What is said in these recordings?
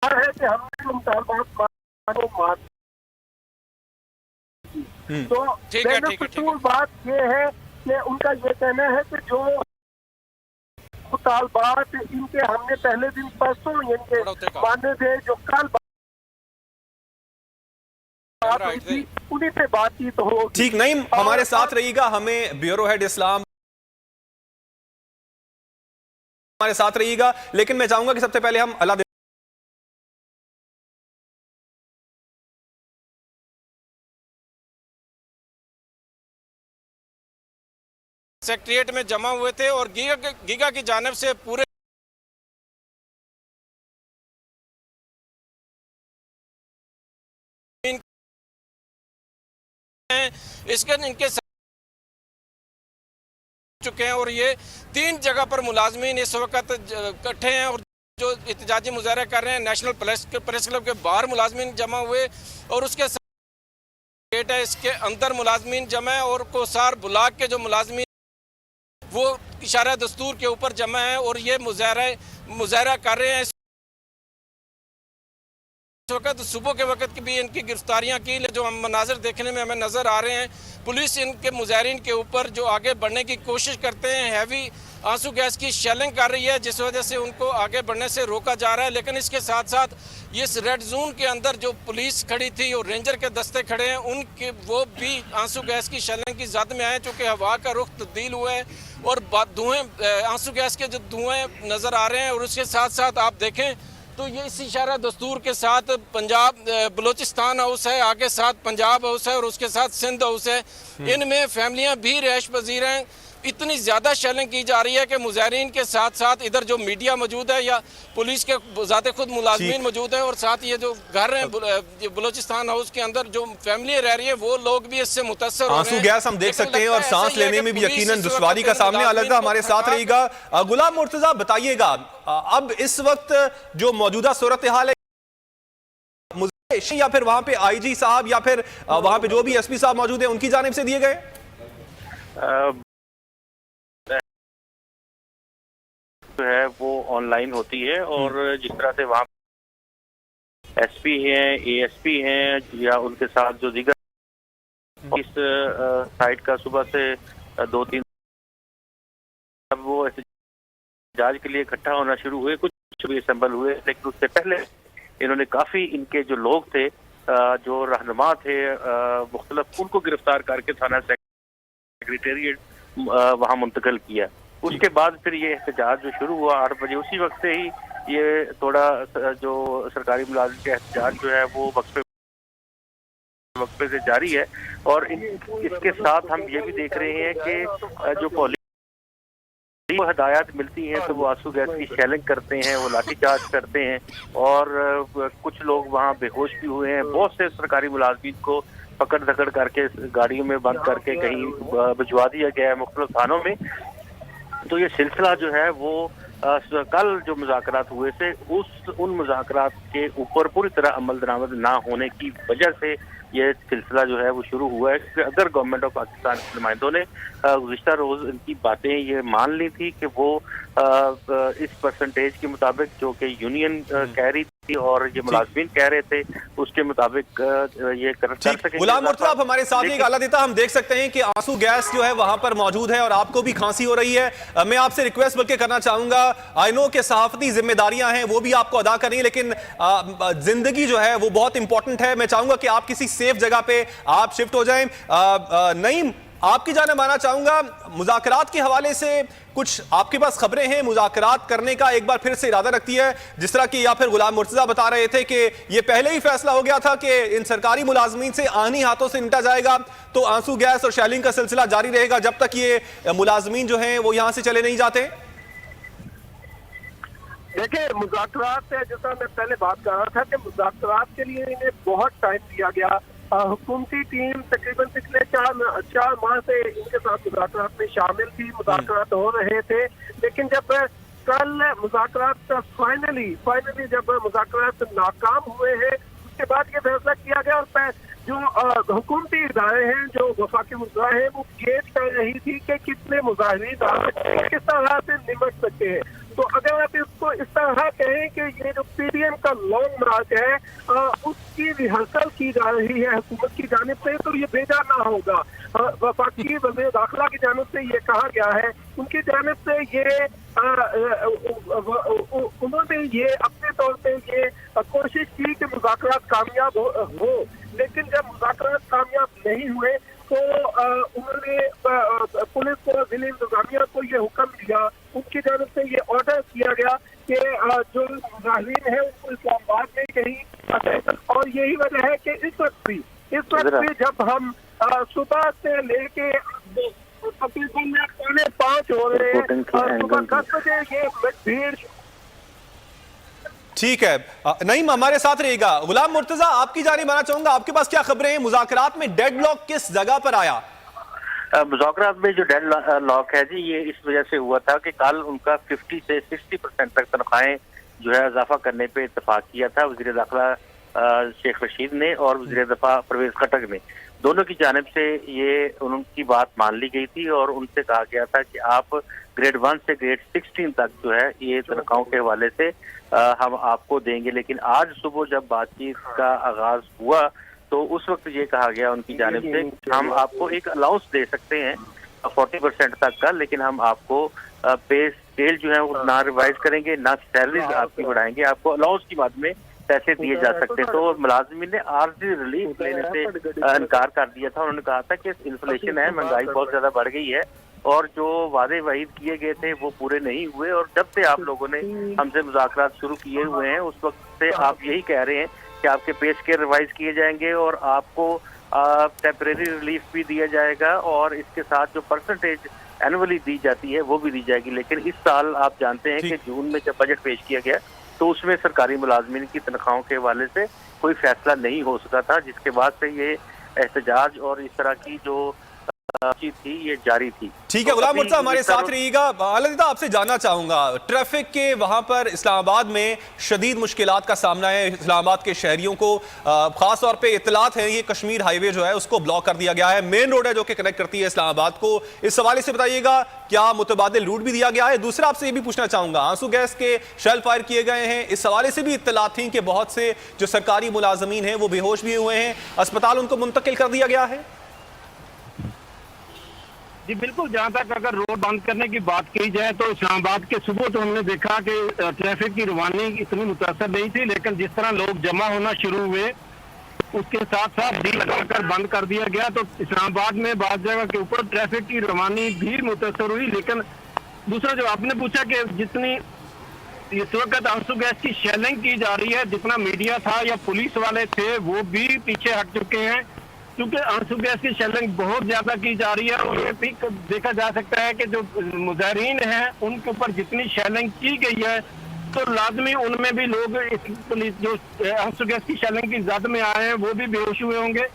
है कि हमने मुतालबात मान। तो बेनिफिशियल बात ये है कि उनका ये कहना है कि जो मुतालबात इनके हमने पहले दिन परसों इनके माने थे, जो कल बात हुई थी उन्हीं से बातचीत हो। ठीक, नईम हमारे साथ रहिएगा, हमें ब्यूरो हेड इस्लाम हमारे साथ रहिएगा, लेकिन मैं चाहूंगा कि सबसे पहले हम अल्लाह सेक्रेटरिएट में जमा हुए थे और गीगा की जानिब से पूरे इसके इनके चुके हैं और ये 3 जगह पर मुलाजमीन इस वक्त इकट्ठे हैं और जो एहतजाजी मुजाहरा कर रहे हैं नेशनल प्रेस क्लब के बाहर मुलाजमीन जमा हुए और उसके गेट है, इसके अंदर मुलाजमीन जमा है और कोसार ब्लॉक के जो मुलाजमीन वो इशारा दस्तूर के ऊपर जमा है और ये मुजाहरा कर रहे हैं। इस वक्त सुबह के वक्त भी इनकी गिरफ्तारियां की, जो हम मनाजर देखने में हमें नजर आ रहे हैं। पुलिस इनके मुजाहरीन के ऊपर जो आगे बढ़ने की कोशिश करते हैं हैवी आंसू गैस की शेलिंग कर रही है, जिस वजह से उनको आगे बढ़ने से रोका जा रहा है। लेकिन इसके साथ साथ इस रेड जोन के अंदर जो पुलिस खड़ी थी और रेंजर के दस्ते खड़े हैं, उनके वो भी आंसू गैस की शेलिंग की जद में आए, चूँकि हवा का रुख तब्दील हुआ है और धुएँ आंसू गैस के जो धुएँ नज़र आ रहे हैं। और उसके साथ साथ आप देखें तो ये इस इशारा दस्तूर के साथ पंजाब बलूचिस्तान हाउस है, आगे साथ पंजाब हाउस है और उसके साथ सिंध हाउस है। इनमें फैमिलियां भी रैश पजीर हैं। इतनी ज़्यादा शेलिंग की जा रही है कि मुजाहरीन के साथ साथ इधर जो मीडिया मौजूद है या पुलिस के ज़ाते खुद मुलाजमीन मौजूद हैं और साथ ये जो घर हैं बलूचिस्तान हाउस के अंदर जो फैमिली रह रही है वो लोग भी इससे मुतासर हो रहे हैं। आंसू गैस हम देख सकते हैं और सांस लेने में भी यकीनन दुश्वारी का सामने आ लगा। हमारे साथ रहेगा गुलाम मुर्तजा, बताइएगा अब इस वक्त जो मौजूदा सूरत हाल है या फिर वहां पे आईजी साहब या फिर वहां पे जो भी एसपी साहब मौजूद है उनकी जानिब से दिए गए जो है वो ऑनलाइन होती है और जिस तरह से वहाँ एसपी हैं, एएसपी हैं या उनके साथ जो दीगर इस साइट का सुबह से 2-3 अब वो एहतजाज के लिए इकट्ठा होना शुरू हुए, कुछ भी असेंबल हुए। लेकिन उससे पहले इन्होंने काफी इनके जो लोग थे, जो रहनुमा थे मुख्तलिफ, उनको गिरफ्तार करके थाना सेक्रेटेरिएट वहाँ मुंतकिल किया। उसके बाद फिर ये एहतजाज जो शुरू हुआ 8 बजे, उसी वक्त से ही ये थोड़ा जो सरकारी मुलाजिम का एहतजाज जो है वो वक्फे से जारी है। और इसके साथ हम ये भी देख रहे हैं कि जो पुलिस को हदायत मिलती हैं तो वो आंसू गैस की शेलिंग करते हैं, वो लाठीचार्ज करते हैं और कुछ लोग वहाँ बेहोश भी हुए हैं। बहुत से सरकारी मुलाजिम को पकड़ धकड़ करके गाड़ियों में बंद करके कहीं भिजवा दिया गया है मुख्तलिफ थानों में। तो ये सिलसिला जो है वो कल जो मुज़ाकरात हुए थे उन मुज़ाकरात के ऊपर पूरी तरह अमल दरामद ना होने की वजह से ये सिलसिला जो है वो शुरू हुआ है। कि अगर गवर्नमेंट ऑफ पाकिस्तान के नुमाइंदों ने गुज़िश्ता रोज़ इनकी बातें ये मान ली थी कि वो इस परसेंटेज के मुताबिक जो कि यूनियन कह रही थी और ये मुलाजमीन कह रहे थे उसके मुताबिक ये कर सकेंगे। गुलाम मुर्तजा आप हमारे साथ एक आला देता, हम देख सकते हैं कि आंसू गैस जो है वहां पर मौजूद है और आपको भी खांसी हो रही है। मैं आपसे रिक्वेस्ट बल्कि करना चाहूंगा, आई नो के सहाफती जिम्मेदारियां हैं वो भी आपको अदा करनी है, लेकिन जिंदगी जो है वो बहुत इंपॉर्टेंट है। मैं चाहूंगा कि आप किसी सेफ जगह पे आप शिफ्ट हो जाएं। नईम, आपकी जानिब आना चाहूंगा, मुज़ाकरात के हवाले से कुछ आपके पास खबरें हैं? मुज़ाकरात करने का एक बार फिर से इरादा रखती है, जिस तरह की या फिर गुलाम मुर्तजा बता रहे थे कि ये पहले ही फैसला हो गया था कि इन सरकारी मुलाजमीन से आनी हाथों से निपटा जाएगा, तो आंसू गैस और शेलिंग का सिलसिला जारी रहेगा जब तक ये मुलाजमीन जो हैं वो यहां से चले नहीं जाते? देखिए, मुज़ाकरात जैसा मैं पहले बात कर रहा था कि मुज़ाकरात के लिए इन्हें बहुत टाइम दिया गया। हुकूमती टीम तकरीबन पिछले 4 माह से इनके साथ मुज़ाकरात में शामिल थी, मुज़ाकरात हो रहे थे। लेकिन जब कल मुज़ाकरात फाइनली जब मुज़ाकरात नाकाम हुए हैं, उसके बाद ये फैसला किया गया और जो हुकूमती इदारे हैं, जो वफाकी मुज़ाहिर हैं, वो गेज कर रही थी कि कितने मुजाहिरीन किस तरह से निपट सकते हैं। तो अगर आप इसको इस तरह कहें कि ये जो पीडीएम का लॉन्ग मार्च है उसकी रिहर्सल की जा रही है हुकूमत की जानिब से, तो ये बेजा ना होगा। वफाकी वज़ीर दाखिला की जानिब से ये कहा गया है, उनकी जानिब से ये उन्होंने ये अपने तौर पे ये कोशिश की कि मुज़ाकरात कामयाब हो, लेकिन जब मुज़ाकरात कामयाब नहीं हुए तो उन्होंने पुलिस को, जिले इंतजामिया को ये हुक्म दिया, उनकी जानिब से ये ऑर्डर किया गया कि जो मुजाहिरीन है उनको इस्लामाबाद में कहीं, और यही वजह है कि इस वक्त भी जब हम सुबह से लेके तकरीबन 4:45 हो रहे हैं, सुबह 10 बजे ये भीड़। ठीक है, नईम हमारे साथ रहेगा। गुलाम मुर्तजा, आपकी जानिब आना चाहूंगा, आपके पास क्या खबरें हैं? मुज़ाकरात में डेडलॉक किस जगह पर आया? मुज़ाकरात में जो डेडलॉक है जी, ये इस वजह से हुआ था कि कल उनका 50 से 60% तक तनख्वाहें जो है इजाफा करने पे इत्तेफाक किया था वज़ीर दाखिला शेख रशीद ने और वज़ीर दफा परवेज खटक ने। दोनों की जानिब से ये उनकी बात मान ली गई थी और उनसे कहा गया था कि आप ग्रेड 1 से ग्रेड 16 तक जो है ये तनख्वाहों के हवाले से हम आपको देंगे। लेकिन आज सुबह जब बातचीत का आगाज हुआ तो उस वक्त ये कहा गया उनकी जानिब से हम आपको एक अलाउंस दे सकते हैं 40% तक का, लेकिन हम आपको पे स्केल जो है वो ना रिवाइज करेंगे, ना सैलरीज आपकी बढ़ाएंगे, आपको अलाउंस की बाद में पैसे दिए जा सकते। तो मुलाजिमीन ने आर्जी रिलीफ लेने से इनकार कर दिया था। उन्होंने कहा था कि इन्फ्लेशन है, महंगाई बहुत ज्यादा बढ़ गई है और जो वादे वहीद किए गए थे वो पूरे नहीं हुए, और जब से आप लोगों ने हमसे मुज़ाकरात शुरू किए हुए हैं उस वक्त से आप यही कह रहे हैं कि आपके पे स्केल रिवाइज किए जाएंगे और आपको टेम्परेरी रिलीफ भी दिया जाएगा और इसके साथ जो परसेंटेज एनुअली दी जाती है वो भी दी जाएगी। लेकिन इस साल आप जानते हैं कि जून में जब बजट पेश किया गया तो उसमें सरकारी मुलाजमीन की तनख्वाहों के हवाले से कोई फैसला नहीं हो सका था, जिसके बाद से ये एहतजाज और इस तरह की जो थी ये जारी थी। ठीक है, गुलाम मुर्तजा हमारे साथ रहिएगा। अलविदा, आपसे जानना चाहूंगा, ट्रैफिक के वहां पर इस्लामाबाद में शदीद मुश्किलात का सामना है इस्लामाबाद के शहरियों को, खास तौर पे इत्तलात है ये कश्मीर हाईवे जो है उसको ब्लॉक कर दिया गया है, मेन रोड है जो कि कनेक्ट करती है इस्लामाबाद को। इस हवाले से बताइएगा क्या मुतबादिल रूट भी दिया गया है? दूसरा आपसे ये भी पूछना चाहूंगा, आंसू गैस के शेल फायर किए गए हैं, इस हवाले से भी इत्तलात थी कि बहुत से जो सरकारी मुलाजमीन हैं वो बेहोश भी हुए हैं, अस्पताल उनको मुंतकिल कर दिया गया है। जी बिल्कुल, जहाँ तक अगर रोड बंद करने की बात की जाए तो इस्लामाबाद के सुबह तो हमने देखा कि ट्रैफिक की रवानी इतनी मुतासर नहीं थी, लेकिन जिस तरह लोग जमा होना शुरू हुए उसके साथ साथ डी लगाकर बंद कर दिया गया। तो इस्लामाबाद में बात जगह के ऊपर ट्रैफिक की रवानी भी मुतासर हुई। लेकिन दूसरा जो आपने पूछा कि जितनी इस वक्त आंसू गैस की शेलिंग की जा रही है, जितना मीडिया था या पुलिस वाले थे वो भी पीछे हट चुके हैं, क्योंकि आंसू गैस की शेलिंग बहुत ज्यादा की जा रही है। और ये भी देखा जा सकता है कि जो मुजाहिरीन हैं उनके ऊपर जितनी शेलिंग की गई है तो लाजमी उनमें भी लोग इस पुलिस जो आंसू गैस की शेलिंग की जद में आए हैं वो भी बेहोश हुए होंगे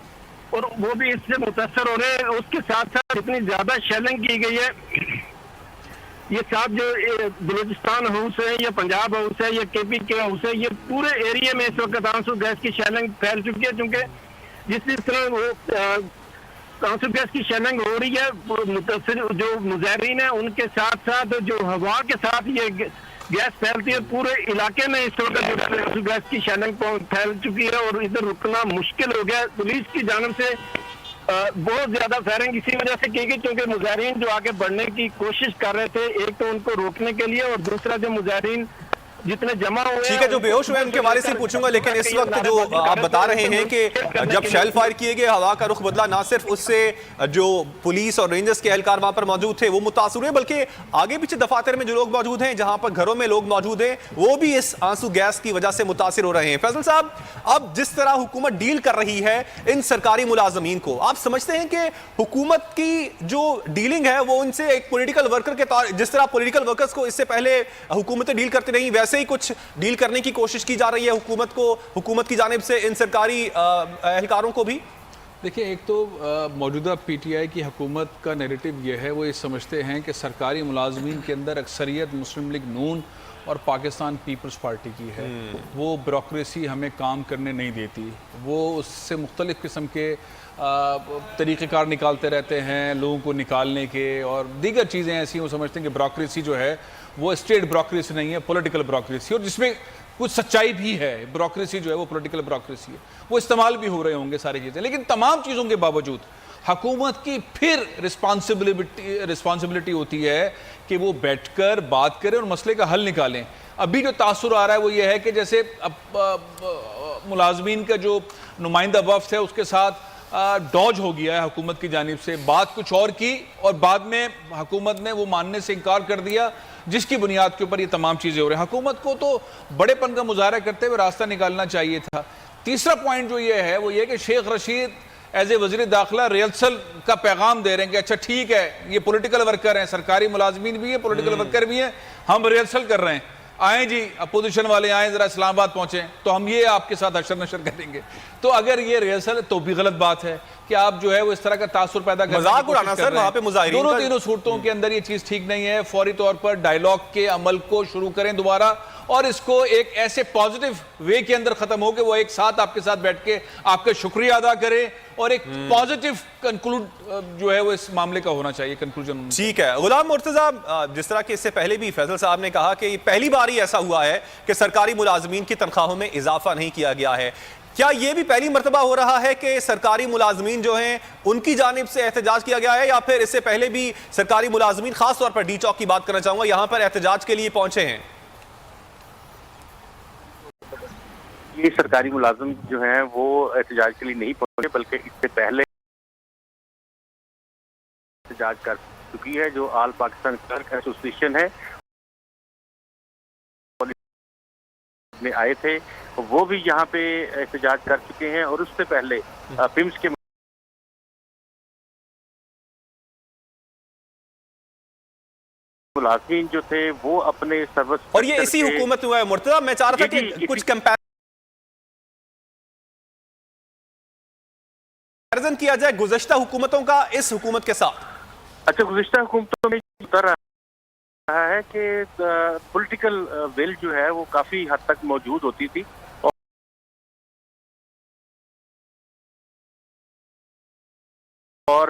और वो भी इससे मुतासर हो रहे हैं। उसके साथ साथ जितनी ज्यादा शेलिंग की गई है, ये साथ जो बलूचिस्तान हाउस है या पंजाब हाउस है या केपी के हाउस है, ये पूरे एरिया में इस वक्त आंसू गैस की शेलिंग फैल चुकी है। क्योंकि जिस तरह वो आंसू गैस की शेलिंग हो रही है, मुतासर जो मुजाहिरीन है उनके साथ साथ जो हवा के साथ ये गैस फैलती है, पूरे इलाके में इस वक्त जो आंसू गैस की शेलिंग फैल चुकी है और इधर रुकना मुश्किल हो गया। पुलिस की जानिब से बहुत ज्यादा फायरिंग इसी वजह से की गई क्योंकि मुजाहिरीन जो आगे बढ़ने की कोशिश कर रहे थे, एक तो उनको रोकने के लिए और दूसरा जो मुजाहिरीन जितने जमा हुए, ठीक है, जो बेहोश हुए उनके बारे से पूछूंगा। लेकिन इस वक्त जो आप बता रहे हैं कि जब शेल फायर किए गए हवा का रुख बदला, ना सिर्फ उससे जो पुलिस और रेंजर्स के एहलकार वहां पर मौजूद थे वो मुतासर हुए, बल्कि आगे पीछे दफातर में जो लोग मौजूद हैं, जहां पर घरों में लोग मौजूद हैं, वो भी इस आंसू गैस की वजह से मुतासर हो रहे हैं। फैसल साहब, अब जिस तरह हुकूमत डील कर रही है इन सरकारी मुलाजमीन को, आप समझते हैं कि हुकूमत की जो डीलिंग है वो उनसे एक पॉलिटिकल वर्कर के तौर, जिस तरह पॉलिटिकल वर्कर्स को इससे पहले हुकूमतें डील करती रही, वैसे ही कुछ डील करने की कोशिश की जा रही है हुकूमत की जानिब से इन सरकारी एहलकारों को भी? देखिए, एक तो मौजूदा पीटीआई की हुकूमत का नैरेटिव ये है, वो ये समझते हैं कि सरकारी मुलाजमीन के अंदर अक्सरियत मुस्लिम लीग नून और पाकिस्तान पीपल्स पार्टी की है। वो ब्यूरोक्रेसी हमें काम करने नहीं देती, वो उससे मुख्तलिफ़ किस्म के तरीक़ेकार निकालते रहते हैं लोगों को निकालने के, और दीगर चीज़ें ऐसी वो समझते हैं कि ब्यूरोक्रेसी जो है वो स्टेट ब्यूरोक्रेसी नहीं है, पॉलिटिकल ब्यूरोक्रेसी, और जिसमें कुछ सच्चाई भी है। ब्यूरोक्रेसी जो है वो पॉलिटिकल ब्यूरोक्रेसी है, वो इस्तेमाल भी हो रहे होंगे सारी चीज़ें, लेकिन तमाम चीज़ों के बावजूद हुकूमत की फिर रिस्पॉन्सिबिलिटी होती है कि वो बैठकर बात करें और मसले का हल निकालें। अभी जो तासुर आ रहा है वो ये है कि जैसे मुलाजमीन का जो नुमाइंदा वफ्द है उसके साथ डॉज हो गया है हुकूमत की जानिब से, बात कुछ और की और बाद में हुकूमत ने वो मानने से इनकार कर दिया, जिसकी बुनियाद के ऊपर ये तमाम चीज़ें हो रही हैं। हुकूमत को तो बड़ेपन का मुजाहरा करते हुए रास्ता निकालना चाहिए था। तीसरा पॉइंट जो ये है वो ये कि शेख रशीद एज ए वज़ीर दाखिला रिहर्सल का पैगाम दे रहे हैं कि अच्छा ठीक है, ये पॉलिटिकल वर्कर हैं, सरकारी मुलाजमीन भी है, पॉलिटिकल वर्कर भी हैं, हम रिहर्सल कर रहे हैं, आए जी अपोजिशन वाले आए, जरा इस्लामाबाद पहुंचे तो हम ये आपके साथ अशर नशर करेंगे। तो अगर ये रिहर्सल तो भी गलत बात है कि आप जो है वो इस तरह का तासुर पैदा करने की कोशिश कर रहे हैं। दोनों तीनों सूरतों के अंदर ये चीज ठीक नहीं है। फौरी तौर पर डायलॉग के अमल को शुरू करें दोबारा, और इसको एक ऐसे पॉजिटिव वे के अंदर खत्म हो कि वो एक साथ आपके साथ बैठ के आपका शुक्रिया अदा करें और एक पॉजिटिव कंक्लूड जो है वो इस मामले का होना चाहिए, कंक्लूजन। ठीक है गुलाम मुर्तजा, जिस तरह के इससे पहले भी फैसल साहब ने कहा कि पहली बार ही ऐसा हुआ है कि सरकारी मुलाजमीन की तनख्वाहों में इजाफा नहीं किया गया है, क्या यह भी पहली मर्तबा हो रहा है कि सरकारी मुलाजमीन जो हैं उनकी जानिब से एहतजाज किया गया है, या फिर इससे पहले भी सरकारी मुलाजमीन, खास तौर पर डी चौक की बात करना चाहूंगा, यहां पर एहतजाज के लिए पहुंचे हैं? ये सरकारी मुलाजिम जो हैं वो एहतजाज के लिए नहीं पहुंचे, बल्कि इससे पहले एहतजाज कर चुकी है। जो ऑल पाकिस्तान क्लर्क एसोसिएशन है में आए थे, वो भी यहाँ पे एहतजाज कर चुके हैं, और उससे पहले पिम्स के मुलाजिम जो थे वो अपने सर्विस, और ये इसी हुकूमत में हुआ है मुर्तजा। मैं चाह रहा था कि कुछ कंपैरिजन किया जाए गुज़श्ता हुकूमतों का इस हुकूमत के साथ। अच्छा, गुज़श्ता हुकूमतों में उतर रहा है कि पॉलिटिकल विल जो है वो काफी हद तक मौजूद होती थी, और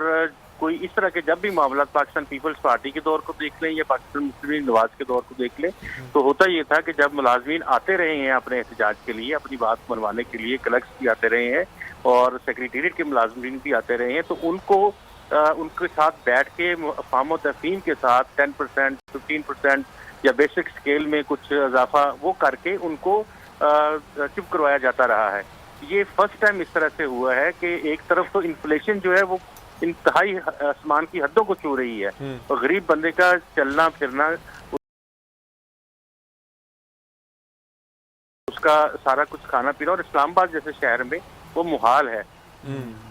कोई इस तरह के जब भी मामला पाकिस्तान पीपल्स पार्टी के दौर को देख लें या पाकिस्तान मुस्लिम लीग नवाज के दौर को देख लें, तो होता ये था कि जब मुलाजमीन आते रहे हैं अपने एहतजाज के लिए, अपनी बात मनवाने के लिए, क्लर्क्स भी आते रहे हैं और सेक्रेटेरिएट के मुलाजमीन भी आते रहे हैं, तो उनको उनके साथ बैठ के फार्म और तफहीम के साथ 10%, 15% या बेसिक स्केल में कुछ इजाफा वो करके उनको चुप करवाया जाता रहा है। ये फर्स्ट टाइम इस तरह से हुआ है कि एक तरफ तो इन्फ्लेशन जो है वो इंतहाई आसमान की हदों को छू रही है, और गरीब बंदे का चलना फिरना, उसका सारा कुछ खाना पीना, और इस्लामाबाद जैसे शहर में वो मुहाल है।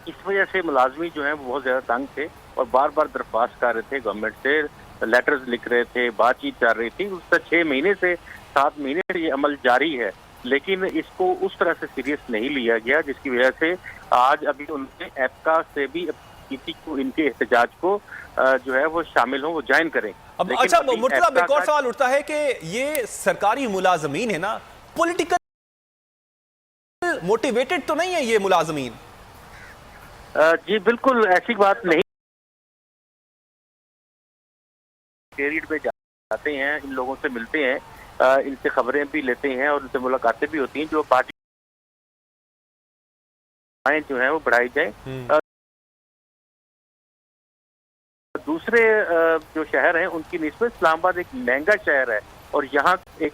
इस वजह से मुलाजमी जो हैं वो बहुत ज्यादा तंग थे और बार बार दरख्वास्त कर रहे थे गवर्नमेंट से, लेटर्स लिख रहे थे, बातचीत चल रही थी। उससे 6 महीने से 7 महीने से ये अमल जारी है, लेकिन इसको उस तरह से सीरियस नहीं लिया गया, जिसकी वजह से आज अभी उन्होंने एपका से भी किसी को इनके एहतजाज को जो है वो शामिल हो, वो ज्वाइन करें। अब अच्छा मुर्तजा, एक और सवाल उठता है कि ये सरकारी मुलाजमीन है ना, पॉलिटिकल मोटिवेटेड तो नहीं है ये मुलाजमीन? जी बिल्कुल ऐसी बात नहीं। पीरियड में जाते हैं, इन लोगों से मिलते हैं, इनसे खबरें भी लेते हैं और इनसे मुलाकातें भी होती हैं, जो पार्टी जो है वो बढ़ाई जाए। दूसरे जो शहर हैं उनकी निस्बत इस्लामाबाद एक महंगा शहर है, और यहाँ एक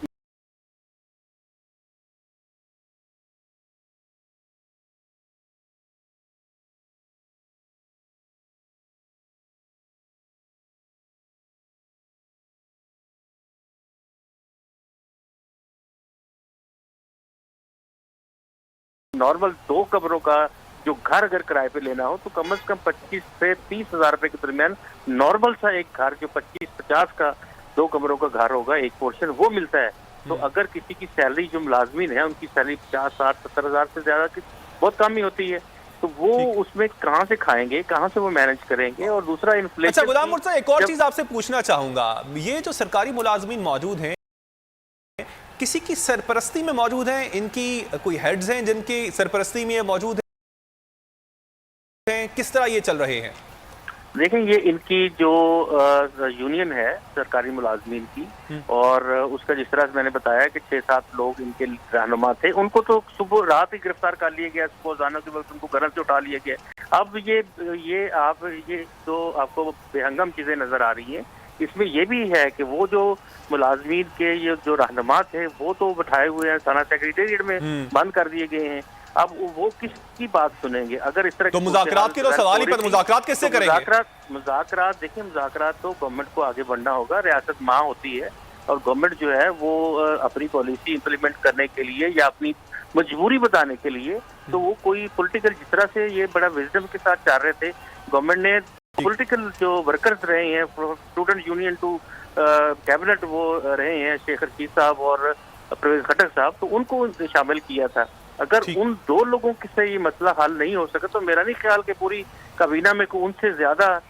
नॉर्मल 2 कमरों का जो घर अगर किराए पे लेना हो तो कम से कम 25 से 30 हजार रुपए के दरमियान नॉर्मल सा एक घर, जो 25-50 का 2 कमरों का घर होगा, एक पोर्शन वो मिलता है। तो अगर किसी की सैलरी, जो मुलाजमीन है उनकी सैलरी 50, 60, 70 हजार से ज्यादा की बहुत कम ही होती है, तो वो उसमें कहाँ से खाएंगे, कहाँ से वो मैनेज करेंगे। और दूसरा इन्फ्लेशन। अच्छा गुलाम मुर्तजा, एक और चीज आपसे पूछना चाहूंगा, ये जो सरकारी मुलाजमीन मौजूद हैं किसी की सरपरस्ती में मौजूद हैं, इनकी कोई हेड्स हैं जिनकी सरपरस्ती में मौजूद हैं, किस तरह ये चल रहे हैं? देखें, ये इनकी जो यूनियन है सरकारी मुलाजमीन की, और उसका जिस तरह से मैंने बताया कि 6-7 लोग इनके रहनुमा थे, उनको तो सुबह रात ही गिरफ्तार कर लिया गया, रोजाना के वक्त उनको घर से उठा लिया गया। अब ये जो आपको बेहंगम चीजें नजर आ रही हैं, इसमें ये भी है कि वो जो मुलाजमीन के ये जो रहनुमा थे वो तो बैठाए हुए हैं, थाना सेक्रेटेरिएट में बंद कर दिए गए हैं। अब वो किसकी बात सुनेंगे? अगर इस तरह तो मुज़ाकरात के तो सवाल ही पर मुज़ाकरात किससे करेंगे? मुज़ाकरात देखिए, मुज़ाकरात तो गवर्नमेंट को आगे बढ़ना होगा। रियासत माँ होती है और गवर्नमेंट जो है वो अपनी पॉलिसी इंप्लीमेंट करने के लिए या अपनी मजबूरी बताने के लिए, तो वो कोई पॉलिटिकल, जिस तरह से ये बड़ा विजडम के साथ चाह रहे थे, गवर्नमेंट ने पॉलिटिकल जो वर्कर्स रहे हैं, स्टूडेंट यूनियन टू कैबिनेट वो रहे हैं, शेख रशीद साहब और परवेज खट्टर साहब, तो उनको शामिल किया था। अगर उन 2 लोगों से ये मसला हल नहीं हो सका, तो मेरा नहीं ख्याल कि पूरी काबीना में उनसे ज्यादा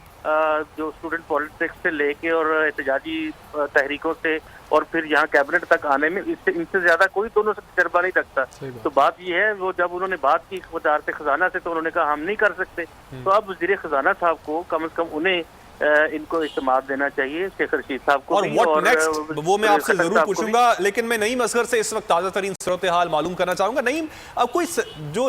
जो स्टूडेंट पॉलिटिक्स से लेके और एहतजाजी तहरीकों से और फिर यहाँ कैबिनेट तक आने में इनसे ज्यादा कोई दोनों से तजर्बा नहीं रखता। तो बात ये है, वो जब उन्होंने बात की वज़ारत खजाना से, तो उन्होंने कहा हम नहीं कर सकते। तो अब वज़ीर खजाना साहब को कम से कम उन्हें इनको इस्तेमाल देना चाहिए, शेख रशीद साहब को। और व्हाट नेक्स्ट वो मैं आपसे जरूर पूछूंगा, लेकिन मैं नईम असगर से इस वक्त ताज़ा तरीन सूरत हाल मालूम करना चाहूंगा। नईम, अब कोई जो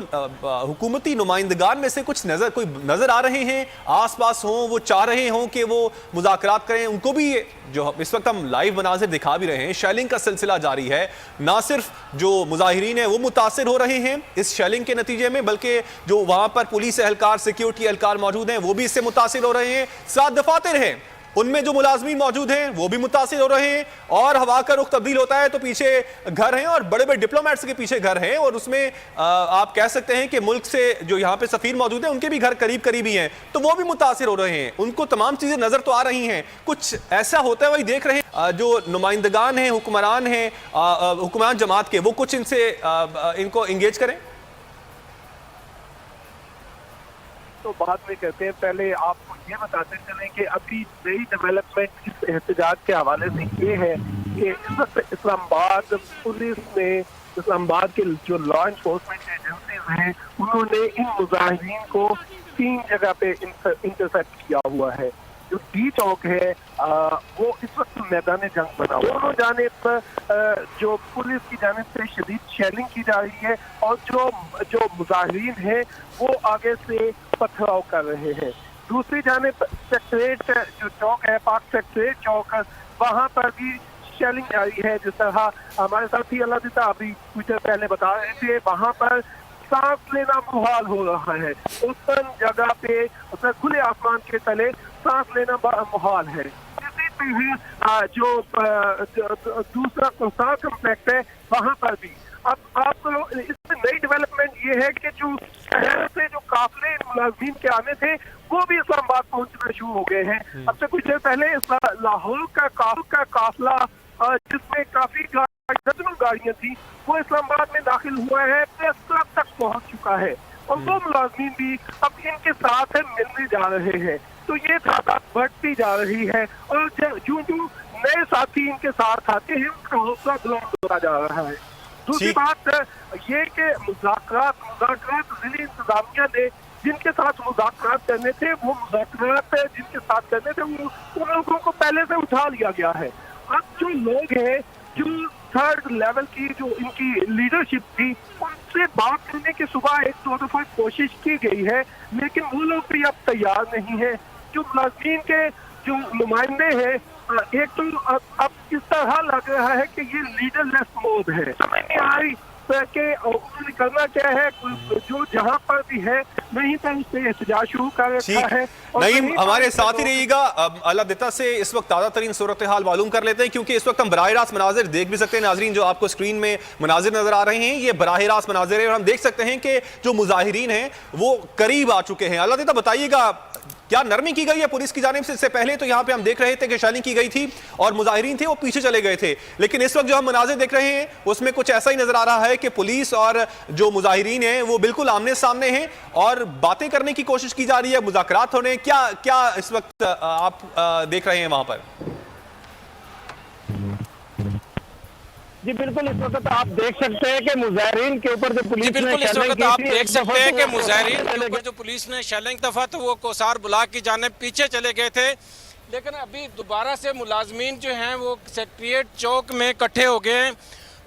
हुकूमती नुमाइंदगान में से कुछ नजर आ रहे हैं, आस पास हों, वो चाह रहे हों कि वो मुज़ाकरात करें, उनको भी जो इस वक्त हम लाइव मनाजिर दिखा भी रहे हैं, शेलिंग का सिलसिला जारी है। ना सिर्फ जो मुजाहिरीन है वो मुतासिर हो रहे हैं इस शेलिंग के नतीजे में, बल्कि जो वहां पर पुलिस एहलकार, सिक्योरिटी एहलकार मौजूद हैं वो भी इससे मुतासिर हो रहे हैं। 7 दफातर हैं, उनमें जो मुलाजमीन मौजूद हैं वो भी मुतासिर हो रहे हैं। और हवा का रुख तब्दील होता है तो पीछे घर हैं, और बड़े बड़े डिप्लोमेट्स के पीछे घर हैं, और उसमें आप कह सकते हैं कि मुल्क से जो यहाँ पे सफीर मौजूद हैं उनके भी घर करीब करीब ही हैं, तो वो भी मुतासिर हो रहे हैं। उनको तमाम चीजें नजर तो आ रही हैं, कुछ ऐसा होता है वही देख रहे हैं। जो नुमाइंदगान हैं, हुक्मरान हैं, हुक्मरान जमात के, वो कुछ इनसे इनको इंगेज करें। तो बाद में कहते हैं, पहले आपको ये बताते चलें कि अभी नई डेवलपमेंट इस एहतजाज के हवाले से ये है कि इस वक्त इस्लामाबाद पुलिस ने, इस्लामाबाद के जो लॉ एनफोर्समेंट एजेंसीज हैं, उन्होंने इन मुजाहिरीन को 3 जगह पे इंटरसेप्ट किया हुआ है। जो डी चौक है वो इस वक्त मैदान जंग बना हुआ, दोनों जानिब जो पुलिस की जानिब से शदीद शेलिंग की जा रही है, और जो मुजाहिरीन है वो आगे से पथराव कर रहे हैं। दूसरी जानिब सेक्रेट जो चौक है, पाक सेक्रेट चौक, वहाँ पर भी शेलिंग जारी है। जिस तरह हमारे साथी अल्लाह दिता अभी कुछ देर पहले बता रहे थे, वहाँ पर सांस लेना मुहाल हो रहा है। उस जगह पे खुले आसमान के तले सांस लेना मुहाल है। इसी तरह जो दूसरा संसार कम्प्लेक्स है वहाँ पर भी अब आपको इसमें नई डेवलपमेंट ये है कि जो शहर से जो काफिले मुलाजिम के आने थे वो भी इस्लामाबाद पहुंचना शुरू हो गए हैं। अब से कुछ देर पहले लाहौर का काफिला जिसमें काफी दर्जनों गाड़ियां थी वो इस्लामाबाद में दाखिल हुआ है, प्रेस क्लब तक पहुंच चुका है, और वो मुलाजिम भी अब इनके साथ मिलने जा रहे हैं। तो ये तादाद बढ़ती जा रही है, और जो नए साथी इनके साथ आते हैं उनका हौसला बुलंद होता जा रहा है। दूसरी बात ये कि मुज़ाकरात जिले इंतजामिया ने जिनके साथ मुज़ाकरात करने थे, वो मुज़ाकरात जिनके साथ करने थे वो उन लोगों को पहले से उठा लिया गया है। अब जो लोग हैं, जो 3rd लेवल की जो इनकी लीडरशिप थी, उनसे बात करने की सुबह 1-2 दफा कोशिश की गई है, लेकिन वो लोग भी अब तैयार नहीं है। जो मुलाजिम के जो नुमाइंदे हैं, एक तो अब इस तरह लग रहा है कि ये लीडरलेस मोड है, समझ नहीं आ रही कि उन्होंने करना क्या है। जो जहां पर भी है नहीं तो उससे एहतजाज शुरू कर रखा है। नईम, हमारे साथ ही रहिएगा। अल्लाह दिता से इस वक्त ताज़ा तरीन सूरत हाल मालूम कर लेते हैं, क्योंकि इस वक्त हम बराह रास्त मनाजिर देख भी सकते हैं। नाजरीन, जो आपको स्क्रीन में मनाजिर नजर आ रहे हैं ये बराह रास्त मनाजिर है, और हम देख सकते हैं कि जो मुजाहिरीन हैं वो करीब आ चुके हैं। अल्लाह दिता, बताइएगा क्या नरमी की गई है पुलिस की जानिब से? इससे पहले तो यहाँ पे हम देख रहे थे कि शेलिंग की गई थी और मुजाहिरीन थे वो पीछे चले गए थे, लेकिन इस वक्त जो हम मनाजिर देख रहे हैं उसमें कुछ ऐसा ही नजर आ रहा है कि पुलिस और जो मुजाहिरीन हैं वो बिल्कुल आमने सामने हैं और बातें करने की कोशिश की जा रही है, मुज़ाकरात होने। क्या इस वक्त आप देख रहे हैं वहां पर? जी बिल्कुल, इस वक्त आप देख सकते हैं कि मुजाहिरीन के ऊपर जो पुलिस ने बिल्कुल, इस शेलिंग वक्त की आप थी, देख एक सकते दफा हैं तो कि वो मुजाहिरीन के चले ऊपर जो पुलिस ने शेलिंग दफा तो वो कोसार ब्लॉक की जानिब पीछे चले गए थे, लेकिन अभी दोबारा से मुलाजमीन जो हैं वो सेक्रेटरिएट चौक में इकट्ठे हो गए हैं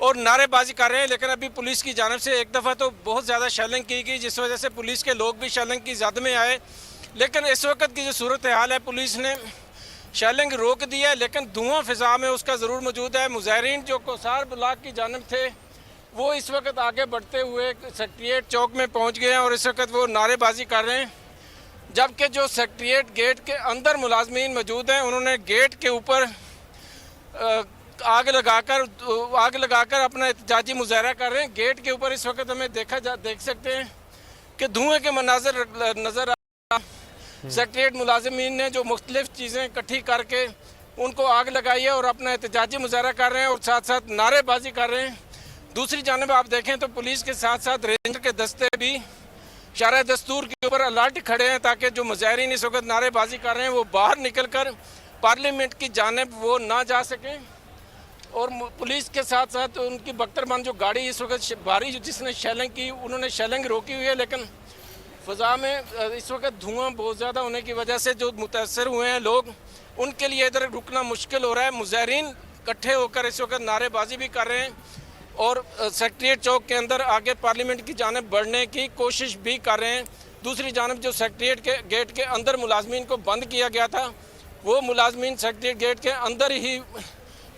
और नारेबाजी कर रहे हैं। लेकिन अभी पुलिस की जानिब से एक दफ़ा तो बहुत ज़्यादा शेलिंग की गई, जिस वजह से पुलिस के लोग भी शेलिंग की जद में आए। लेकिन इस वक्त की जो सूरत हाल है, पुलिस ने शेलिंग रोक दी है, लेकिन धुआं फिजा में उसका ज़रूर मौजूद है। मुजाहिरीन जो कोसार ब्लॉक की जानिब थे वो इस वक्त आगे बढ़ते हुए सेक्रेटरिएट चौक में पहुंच गए हैं और इस वक्त वो नारेबाजी कर रहे हैं। जबकि जो सेक्रेटरिएट गेट के अंदर मुलाजमीन मौजूद हैं, उन्होंने गेट के ऊपर आग लगाकर अपना एहतजाजी मुजाहरा कर रहे हैं। गेट के ऊपर इस वक्त हमें देख सकते हैं कि धुएं के मनाजर नज़र आ। सेक्रेटरिएट मुलाजमीन ने जो मुख्तलिफ चीज़ें इकट्ठी करके उनको आग लगाई है और अपना एहतजाजी मुजाहरा कर रहे हैं और साथ साथ नारेबाजी कर रहे हैं। दूसरी जानिब आप देखें तो पुलिस के साथ साथ रेंजर के दस्ते भी शरअ दस्तूर के ऊपर अलर्ट खड़े हैं, ताकि जो मुजाहिरीन इस वक्त नारेबाजी कर रहे हैं वो बाहर निकल कर पार्लियामेंट की जानिब वो ना जा सकें। और पुलिस के साथ साथ उनकी बख्तरबंद जो गाड़ी इस वक्त भारी जिसने शेलिंग की, उन्होंने शेलिंग रोकी हुई है, लेकिन फ़ज़ा में इस वक्त धुआं बहुत ज़्यादा होने की वजह से जो मुतासर हुए हैं लोग, उनके लिए इधर रुकना मुश्किल हो रहा है। मुजाहिरीन इकट्ठे होकर इस वक्त नारेबाजी भी कर रहे हैं और सेक्रेटरिएट चौक के अंदर आगे पार्लियामेंट की जानिब बढ़ने की कोशिश भी कर रहे हैं। दूसरी जानिब जो सेक्रेटरिएट के गेट के अंदर मुलाजमीन को बंद किया गया था, वो मुलाजमीन सेक्रेटरिएट गेट के अंदर ही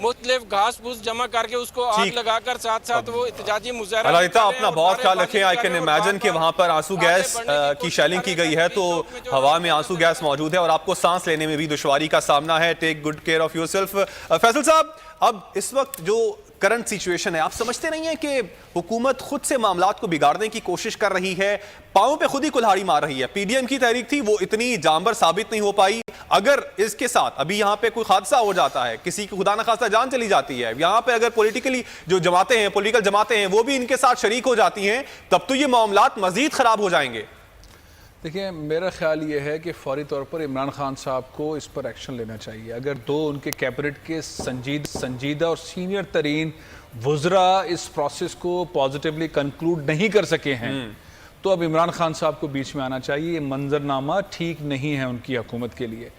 मुख्तलिफ घास फूस जमा करके उसको आग लगाकर साथ साथ वो एहतजाजी मुजाहरा। ललिता, अपना बहुत ख्याल रखें। आई कैन इमेजिन कि वहां पर आंसू गैस की शेलिंग की गई है, तो हवा में आंसू गैस मौजूद है और आपको सांस लेने में भी दुश्वारी का सामना है। Take good care of yourself. Faisal साहब, अब इस वक्त जो करंट सिचुएशन है, आप समझते नहीं है कि हुकूमत खुद से मामलात को बिगाड़ने की कोशिश कर रही है, पांव पे खुद ही कुल्हाड़ी मार रही है? पीडीएम की तहरीक थी, वो इतनी जांबर साबित नहीं हो पाई। अगर इसके साथ अभी यहाँ पे कोई हादसा हो जाता है, किसी की खुदा न खास्ता जान चली जाती है, यहाँ पे अगर पॉलिटिकली जो जमातें हैं, पॉलिटिकल जमातें हैं, वो भी इनके साथ शरीक हो जाती हैं, तब तो ये मामलात मजीद खराब हो जाएंगे। देखिए, मेरा ख्याल ये है कि फौरी तौर पर इमरान खान साहब को इस पर एक्शन लेना चाहिए। अगर दो उनके कैबिनेट के संजीदा और सीनियर तरीन वज़रा इस प्रोसेस को पॉजिटिवली कंक्लूड नहीं कर सके हैं, तो अब इमरान खान साहब को बीच में आना चाहिए। ये मंजरनामा ठीक नहीं है उनकी हुकूमत के लिए।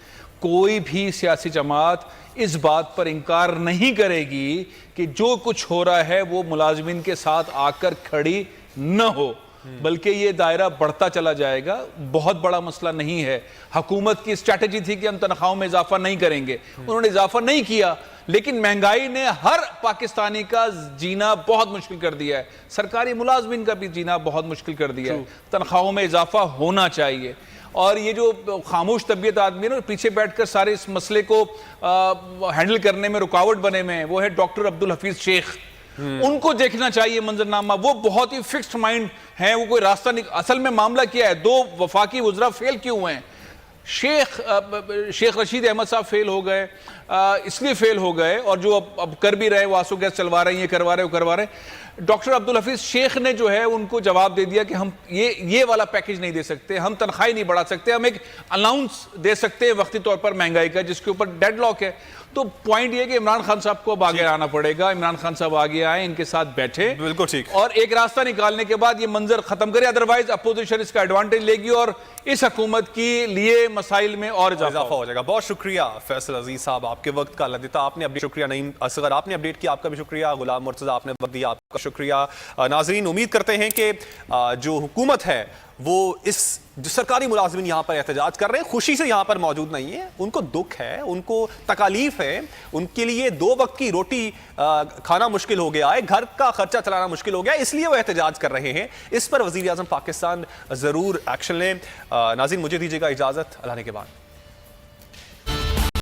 कोई भी सियासी जमात इस बात पर इनकार नहीं करेगी कि जो कुछ हो रहा है वो मुलाजमीन के साथ आकर खड़ी न हो, बल्कि ये दायरा बढ़ता चला जाएगा। बहुत बड़ा मसला नहीं है। हुकूमत की स्ट्रैटेजी थी कि हम तनख्वाहों में इजाफा नहीं करेंगे, उन्होंने इजाफा नहीं किया, लेकिन महंगाई ने हर पाकिस्तानी का जीना बहुत मुश्किल कर दिया है। सरकारी मुलाजमीन का भी जीना बहुत मुश्किल कर दिया है। तनख्वाहों में इजाफा होना चाहिए। और ये जो खामोश तबीयत आदमी है ना, पीछे बैठकर सारे इस मसले को हैंडल करने में रुकावट बने में, वो है डॉक्टर अब्दुल हफीज शेख। उनको देखना चाहिए मंजरनामा। वो बहुत ही फिक्स्ड माइंड हैं, वो कोई रास्ता नहीं। असल में मामला क्या है, दो वफाकी वज़रा फेल क्यों हुए हैं? शेख रशीद अहमद साहब फेल हो गए, इसलिए फेल हो गए, और जो अब कर भी रहे, वो आंसू गैस चलवा रहे हैं, ये करवा रहे, वो करवा रहे। डॉक्टर अब्दुल हफीज शेख ने जो है उनको जवाब दे दिया कि हम ये वाला पैकेज नहीं दे सकते, हम तनख्वाही नहीं बढ़ा सकते, हम एक अलाउंस दे सकते हैं वक्ती तौर पर महंगाई का, जिसके ऊपर डेडलॉक है। तो पॉइंट ये कि इमरान खान साहब को अब आगे आना पड़ेगा। इमरान खान साहब आगे आए, इनके साथ बैठे, बिल्कुल ठीक, और एक रास्ता निकालने के बाद ये मंजर खत्म करे। अदरवाइज अपोजिशन इसका एडवांटेज लेगी और इस हुकूमत के लिए मसाइल में और इजाफा हो जाएगा। बहुत शुक्रिया फैसल अजीज साहब, आपके वक्त का। ललिता, आपने अपडेट, शुक्रिया। नईम असगर, आपने अपडेट किया, आपका भी शुक्रिया। गुलाम मुर्तजा, आपने वक्त दिया, आपका शुक्रिया। नाजरीन, उम्मीद करते हैं कि जो हुकूमत है वो इस जो सरकारी मुलाजमीन यहाँ पर एहतजाज कर रहे हैं, खुशी से यहाँ पर मौजूद नहीं है। उनको दुख है, उनको तकालीफ है, उनके लिए 2 वक्त की रोटी खाना मुश्किल हो गया है, घर का खर्चा चलाना मुश्किल हो गया है, इसलिए वो एहतजाज कर रहे हैं। इस पर वज़ीर आज़म पाकिस्तान ज़रूर एक्शन लें। नाज़रीन, मुझे दीजिएगा इजाज़त, अल्लाह के बाद।